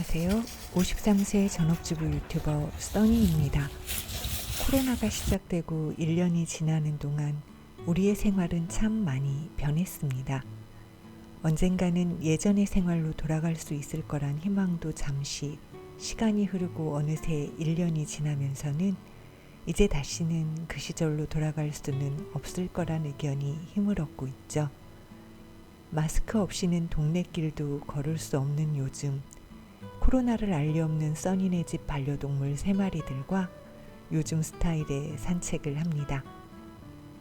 안녕하세요. 53세 전업주부 유튜버 써니입니다. 코로나가 시작되고 1년이 지나는 동안 우리의 생활은 참 많이 변했습니다. 언젠가는 예전의 생활로 돌아갈 수 있을 거란 희망도 잠시, 시간이 흐르고 어느새 1년이 지나면서는 이제 다시는 그 시절로 돌아갈 수는 없을 거란 의견이 힘을 얻고 있죠. 마스크 없이는 동네 길도 걸을 수 없는 요즘, 코로나를 알리 없는 써니네 집 반려동물 3마리들과 요즘 스타일의 산책을 합니다.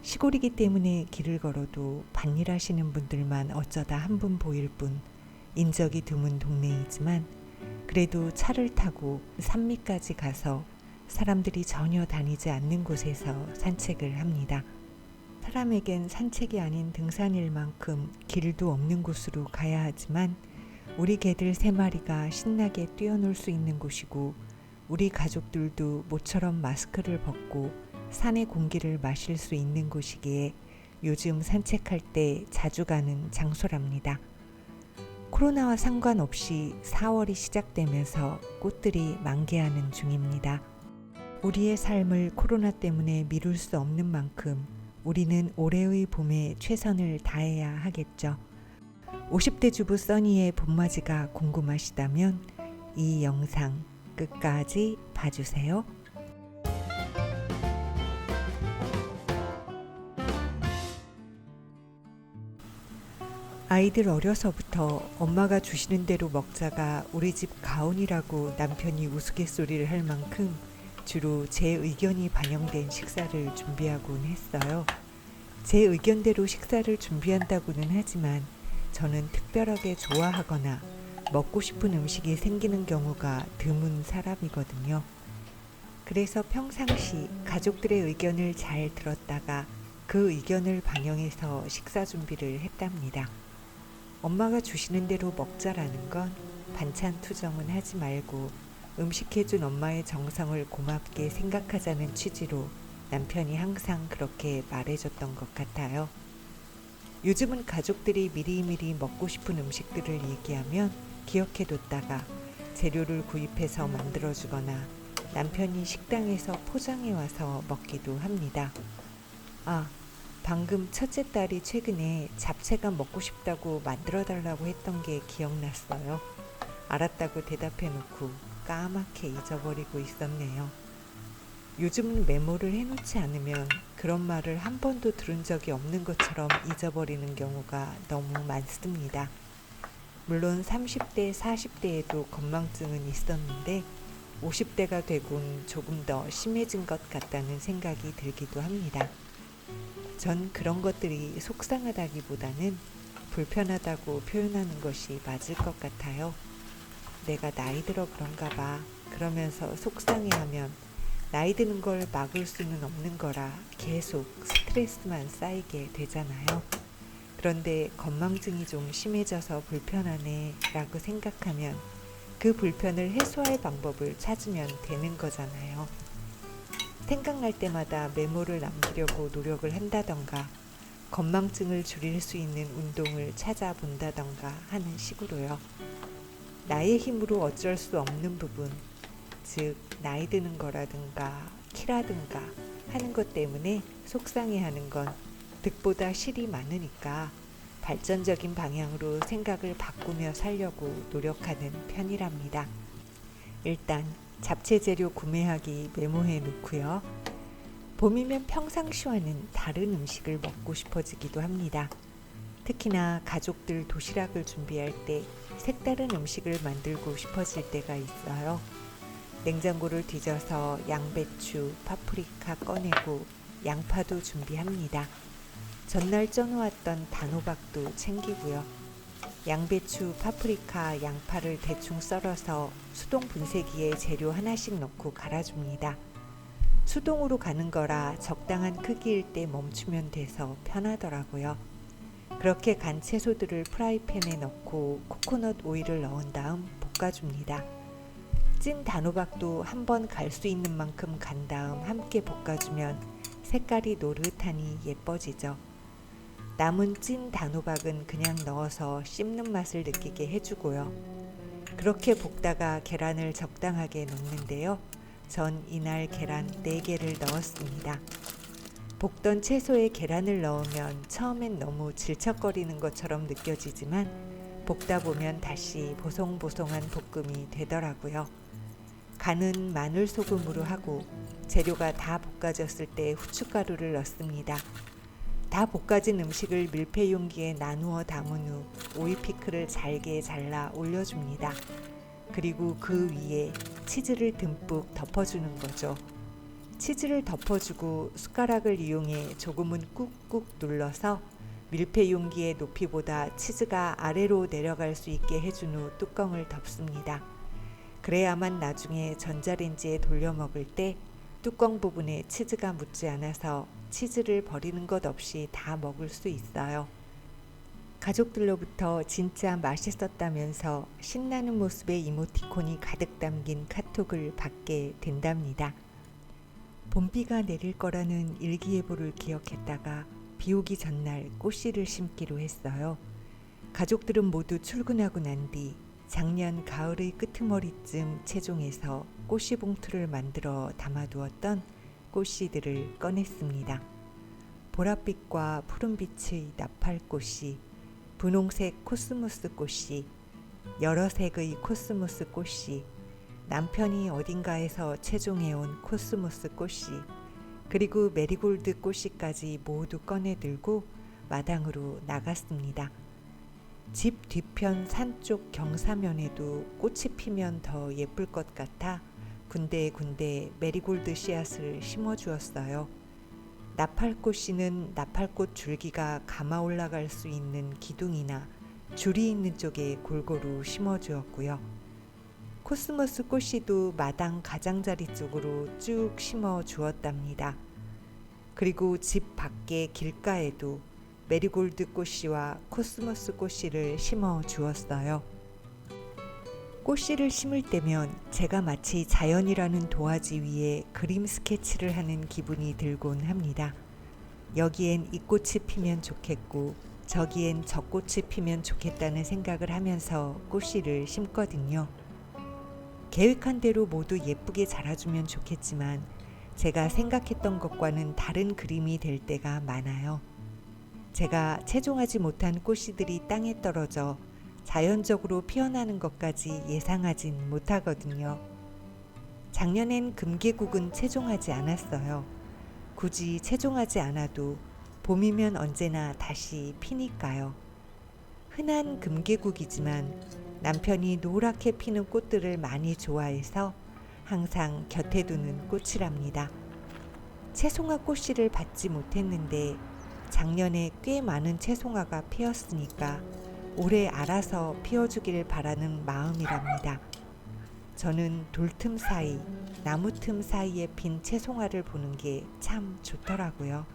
시골이기 때문에 길을 걸어도 밭일하시는 분들만 어쩌다 한 분 보일 뿐 인적이 드문 동네이지만 그래도 차를 타고 산 밑까지 가서 사람들이 전혀 다니지 않는 곳에서 산책을 합니다. 사람에겐 산책이 아닌 등산일만큼 길도 없는 곳으로 가야 하지만 우리 개들 3마리가 신나게 뛰어놀 수 있는 곳이고 우리 가족들도 모처럼 마스크를 벗고 산의 공기를 마실 수 있는 곳이기에 요즘 산책할 때 자주 가는 장소랍니다. 코로나와 상관없이 4월이 시작되면서 꽃들이 만개하는 중입니다. 우리의 삶을 코로나 때문에 미룰 수 없는 만큼 우리는 올해의 봄에 최선을 다해야 하겠죠. 50대 주부 써니의 봄맞이가 궁금하시다면 이 영상 끝까지 봐주세요. 아이들 어려서부터 엄마가 주시는 대로 먹자가 우리 집 가훈이라고 남편이 우스갯소리를 할 만큼 주로 제 의견이 반영된 식사를 준비하곤 했어요. 제 의견대로 식사를 준비한다고는 하지만 저는 특별하게 좋아하거나 먹고 싶은 음식이 생기는 경우가 드문 사람이거든요. 그래서 평상시 가족들의 의견을 잘 들었다가 그 의견을 반영해서 식사 준비를 했답니다. 엄마가 주시는 대로 먹자라는 건 반찬 투정은 하지 말고 음식해준 엄마의 정성을 고맙게 생각하자는 취지로 남편이 항상 그렇게 말해줬던 것 같아요. 요즘은 가족들이 미리미리 먹고 싶은 음식들을 얘기하면 기억해뒀다가 재료를 구입해서 만들어주거나 남편이 식당에서 포장해 와서 먹기도 합니다. 방금 첫째 딸이 최근에 잡채가 먹고 싶다고 만들어달라고 했던 게 기억났어요. 알았다고 대답해놓고 까맣게 잊어버리고 있었네요. 요즘은 메모를 해놓지 않으면 그런 말을 한 번도 들은 적이 없는 것처럼 잊어버리는 경우가 너무 많습니다. 물론 30대, 40대에도 건망증은 있었는데 50대가 되곤 조금 더 심해진 것 같다는 생각이 들기도 합니다. 전 그런 것들이 속상하다기보다는 불편하다고 표현하는 것이 맞을 것 같아요. 내가 나이 들어 그런가 봐. 그러면서 속상해하면 나이 드는 걸 막을 수는 없는 거라 계속 스트레스만 쌓이게 되잖아요. 그런데 건망증이 좀 심해져서 불편하네 라고 생각하면 그 불편을 해소할 방법을 찾으면 되는 거잖아요. 생각날 때마다 메모를 남기려고 노력을 한다던가 건망증을 줄일 수 있는 운동을 찾아본다던가 하는 식으로요. 나의 힘으로 어쩔 수 없는 부분, 즉 나이 드는 거라든가 키라든가 하는 것 때문에 속상해하는 건 득보다 실이 많으니까 발전적인 방향으로 생각을 바꾸며 살려고 노력하는 편이랍니다. 일단 잡채 재료 구매하기 메모해 놓고요. 봄이면 평상시와는 다른 음식을 먹고 싶어지기도 합니다. 특히나 가족들 도시락을 준비할 때 색다른 음식을 만들고 싶어질 때가 있어요. 냉장고를 뒤져서 양배추, 파프리카 꺼내고 양파도 준비합니다. 전날 쪄놓았던 단호박도 챙기고요. 양배추, 파프리카, 양파를 대충 썰어서 수동 분쇄기에 재료 하나씩 넣고 갈아줍니다. 수동으로 가는 거라 적당한 크기일 때 멈추면 돼서 편하더라고요. 그렇게 간 채소들을 프라이팬에 넣고 코코넛 오일을 넣은 다음 볶아줍니다. 찐 단호박도 한번 갈 수 있는 만큼 간 다음 함께 볶아주면 색깔이 노릇하니 예뻐지죠. 남은 찐 단호박은 그냥 넣어서 씹는 맛을 느끼게 해주고요. 그렇게 볶다가 계란을 적당하게 넣는데요. 전 이날 계란 4개를 넣었습니다. 볶던 채소에 계란을 넣으면 처음엔 너무 질척거리는 것처럼 느껴지지만 볶다 보면 다시 보송보송한 볶음이 되더라고요. 간은 마늘 소금으로 하고 재료가 다 볶아졌을 때 후춧가루를 넣습니다. 다 볶아진 음식을 밀폐 용기에 나누어 담은 후 오이 피클을 잘게 잘라 올려줍니다. 그리고 그 위에 치즈를 듬뿍 덮어주는 거죠. 치즈를 덮어주고 숟가락을 이용해 조금은 꾹꾹 눌러서 밀폐 용기의 높이보다 치즈가 아래로 내려갈 수 있게 해준 후 뚜껑을 덮습니다. 그래야만 나중에 전자레인지에 돌려 먹을 때 뚜껑 부분에 치즈가 묻지 않아서 치즈를 버리는 것 없이 다 먹을 수 있어요. 가족들로부터 진짜 맛있었다면서 신나는 모습의 이모티콘이 가득 담긴 카톡을 받게 된답니다. 봄비가 내릴 거라는 일기예보를 기억했다가 비 오기 전날 꽃씨를 심기로 했어요. 가족들은 모두 출근하고 난 뒤 작년 가을의 끄트머리쯤 채종해서 꽃씨 봉투를 만들어 담아두었던 꽃씨들을 꺼냈습니다. 보랏빛과 푸른빛의 나팔꽃씨, 분홍색 코스모스 꽃씨, 여러 색의 코스모스 꽃씨, 남편이 어딘가에서 채종해온 코스모스 꽃씨, 그리고 메리골드 꽃씨까지 모두 꺼내들고 마당으로 나갔습니다. 집 뒤편 산 쪽 경사면에도 꽃이 피면 더 예쁠 것 같아 군데군데 메리골드 씨앗을 심어주었어요. 나팔꽃씨는 나팔꽃 줄기가 감아 올라갈 수 있는 기둥이나 줄이 있는 쪽에 골고루 심어주었고요. 코스모스 꽃씨도 마당 가장자리 쪽으로 쭉 심어주었답니다. 그리고 집 밖에 길가에도 메리골드 꽃씨와 코스모스 꽃씨를 심어 주었어요. 꽃씨를 심을 때면 제가 마치 자연이라는 도화지 위에 그림 스케치를 하는 기분이 들곤 합니다. 여기엔 이 꽃이 피면 좋겠고 저기엔 저 꽃이 피면 좋겠다는 생각을 하면서 꽃씨를 심거든요. 계획한 대로 모두 예쁘게 자라주면 좋겠지만 제가 생각했던 것과는 다른 그림이 될 때가 많아요. 제가 채종하지 못한 꽃씨들이 땅에 떨어져 자연적으로 피어나는 것까지 예상하진 못하거든요. 작년엔 금계국은 채종하지 않았어요. 굳이 채종하지 않아도 봄이면 언제나 다시 피니까요. 흔한 금계국이지만 남편이 노랗게 피는 꽃들을 많이 좋아해서 항상 곁에 두는 꽃이랍니다. 채송화 꽃씨를 받지 못했는데 작년에 꽤 많은 채송화가 피었으니까 올해 알아서 피어주길 바라는 마음이랍니다. 저는 돌틈 사이, 나무 틈 사이에 핀 채송화를 보는 게 참 좋더라고요.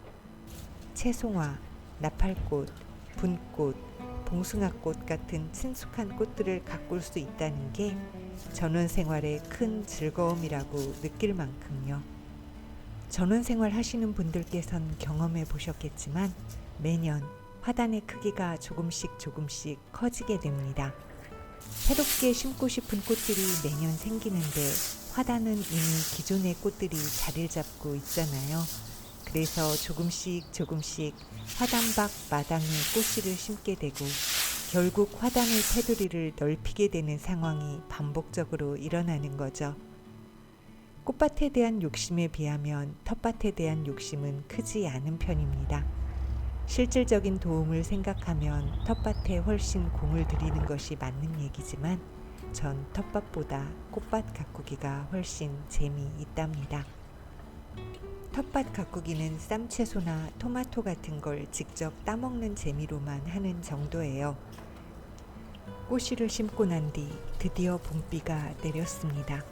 채송화, 나팔꽃, 분꽃, 봉숭아꽃 같은 친숙한 꽃들을 가꿀 수 있다는 게 전원생활의 큰 즐거움이라고 느낄 만큼요. 전원생활 하시는 분들께선 경험해 보셨겠지만 매년 화단의 크기가 조금씩 커지게 됩니다. 새롭게 심고 싶은 꽃들이 매년 생기는데 화단은 이미 기존의 꽃들이 자리를 잡고 있잖아요. 그래서 조금씩 화단 밖 마당에 꽃씨를 심게 되고 결국 화단의 테두리를 넓히게 되는 상황이 반복적으로 일어나는 거죠. 꽃밭에 대한 욕심에 비하면 텃밭에 대한 욕심은 크지 않은 편입니다. 실질적인 도움을 생각하면 텃밭에 훨씬 공을 들이는 것이 맞는 얘기지만 전 텃밭보다 꽃밭 가꾸기가 훨씬 재미있답니다. 텃밭 가꾸기는 쌈채소나 토마토 같은 걸 직접 따먹는 재미로만 하는 정도예요. 꽃씨를 심고 난 뒤 드디어 봄비가 내렸습니다.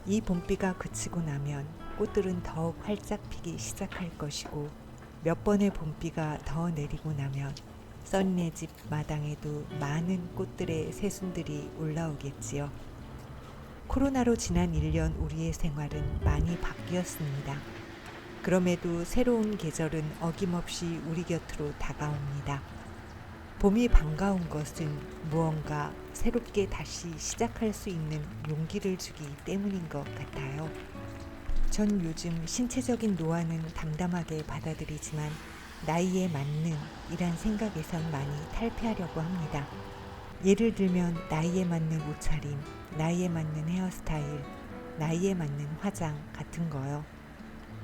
이 봄비가 그치고 나면 꽃들은 더욱 활짝 피기 시작할 것이고 몇 번의 봄비가 더 내리고 나면 써니네 집 마당에도 많은 꽃들의 새순들이 올라오겠지요. 코로나로 지난 1년 우리의 생활은 많이 바뀌었습니다. 그럼에도 새로운 계절은 어김없이 우리 곁으로 다가옵니다. 봄이 반가운 것은 무언가 새롭게 다시 시작할 수 있는 용기를 주기 때문인 것 같아요. 전 요즘 신체적인 노화는 담담하게 받아들이지만 나이에 맞는 이란 생각에선 많이 탈피하려고 합니다. 예를 들면 나이에 맞는 옷차림, 나이에 맞는 헤어스타일, 나이에 맞는 화장 같은 거요.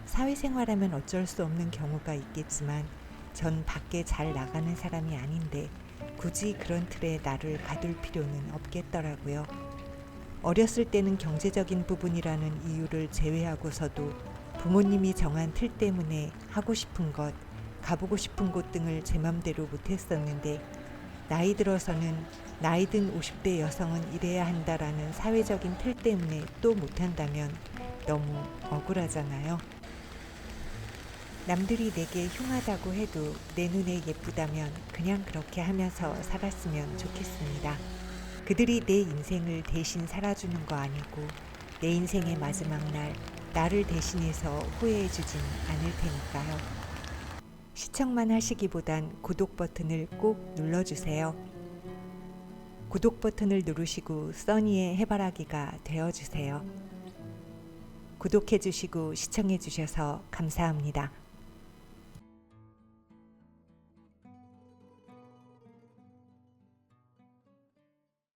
사회생활하면 어쩔 수 없는 경우가 있겠지만 전 밖에 잘 나가는 사람이 아닌데 굳이 그런 틀에 나를 가둘 필요는 없겠더라고요. 어렸을 때는 경제적인 부분이라는 이유를 제외하고서도 부모님이 정한 틀 때문에 하고 싶은 것, 가보고 싶은 곳 등을 제 맘대로 못했었는데 나이 들어서는 나이 든 50대 여성은 이래야 한다라는 사회적인 틀 때문에 또 못한다면 너무 억울하잖아요. 남들이 내게 흉하다고 해도 내 눈에 예쁘다면 그냥 그렇게 하면서 살았으면 좋겠습니다. 그들이 내 인생을 대신 살아주는 거 아니고 내 인생의 마지막 날 나를 대신해서 후회해주진 않을 테니까요. 시청만 하시기보단 구독 버튼을 꼭 눌러주세요. 구독 버튼을 누르시고 써니의 해바라기가 되어주세요. 구독해주시고 시청해주셔서 감사합니다.